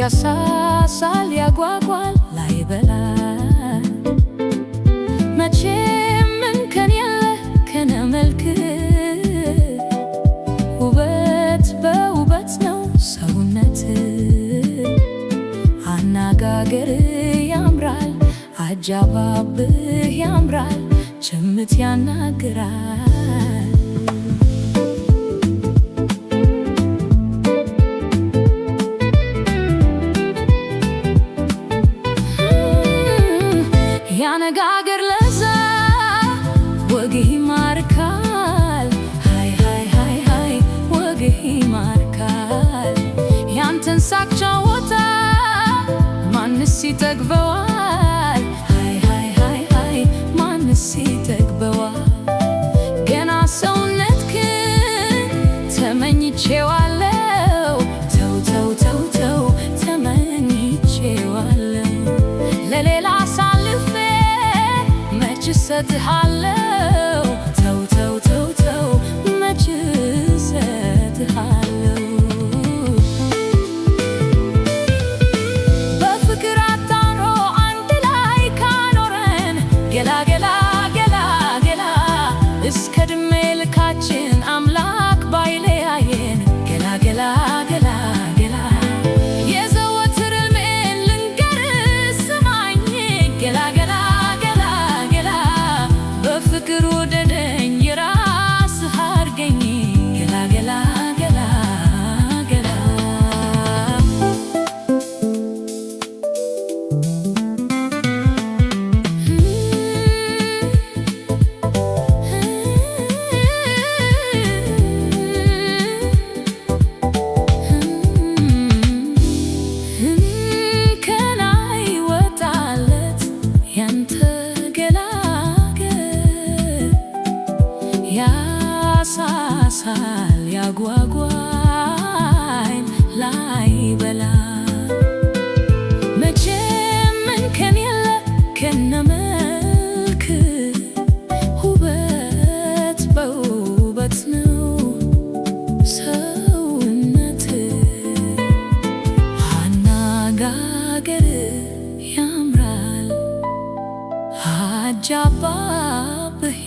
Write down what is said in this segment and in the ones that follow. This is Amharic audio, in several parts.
ያሳሳል ያጓጓል ላይበላ መቼም እንከን የለ ከነመልክ ውበት በውበት ነው ሰውነት አነጋገር ያምራል አጀባብህ ያምራል ጭምት ያናግራል ያነጋገር ለዛ ወግህ ይማርካል ሃይ ሃይ ሃይ ሃይ ወግህ ይማርካል ያንተን ሳቅ ጨዋታ ማንስ ይጠግበዋል ሃይ ሃይ ሃይ ሃይ ማንስ ይጠግበዋል ገና ሰውነትህን ተመኝቼዋለሁ ተው ተው ተው ተው ተመኝቼዋለሁ ለሌላ እሰጥሃለሁ ተው ተው ተው ተው መች እሰጥሃለሁ በፍቅር አታሮ አንድ ላይ ካኖረን ገላ ገላ ገላ ገላ እስከ ዕድሜ ልካችን አምላክ ባይለያየን ገላ ገላ ገላ ገላ የዘወትር ሕልሜን ልንገርህ ስማኝ ገላ ገላ ፍቅር ወደደኝ የራስህ አድርገኝ ገላ ገላ ገላ ገላ ከላይ ወጣለት ያንተ ያሳሳል ያጓጓል ላይበላ መቼም እንከን የለ ከነመልክ ውበት በውበት ነው ሰውነት አነጋገር ያምራል አጀባብህ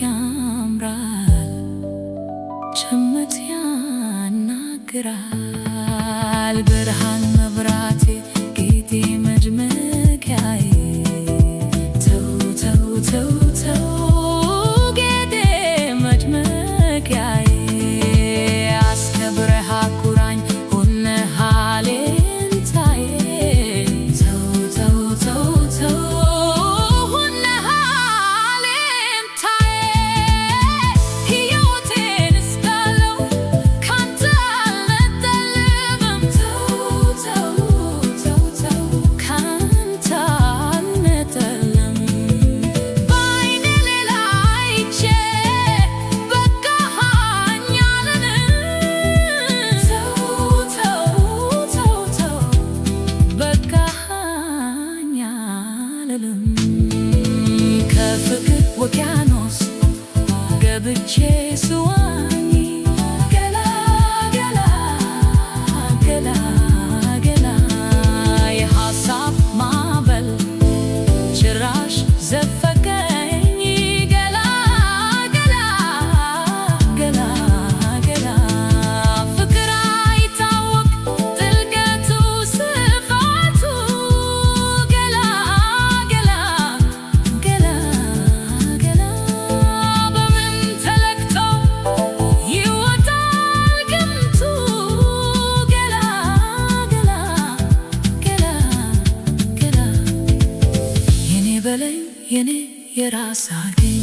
ያምራል ጭምት ያናግራል ብርሃን መብራቴ ጌጤ መድመቂያዬ ተው ተው ተው ተው ጌጤ መድመቂያዬ አስከብረህ አኩራኝ ሆነህ አለኝታዬ ተው ተው ተው ተው ከፍቅር ውቅያኖስ ገብቼ ስዋኝ ገላ ገላ ገላ ገላ የሀሳብ ማዕበል ጭራሽ ዘፈቀኝ ገላ ገላ ገላ ገላ ፍቅር አይታወቅ ጥልቀቱ ስፋቱ ገላ ገላ ገላ ገላ በምን ተለክቶ ይወጣል ግምቱ ገላ ገላ ገላ ገላ የኔ በለኝ የኔ የራስ አድርገኝ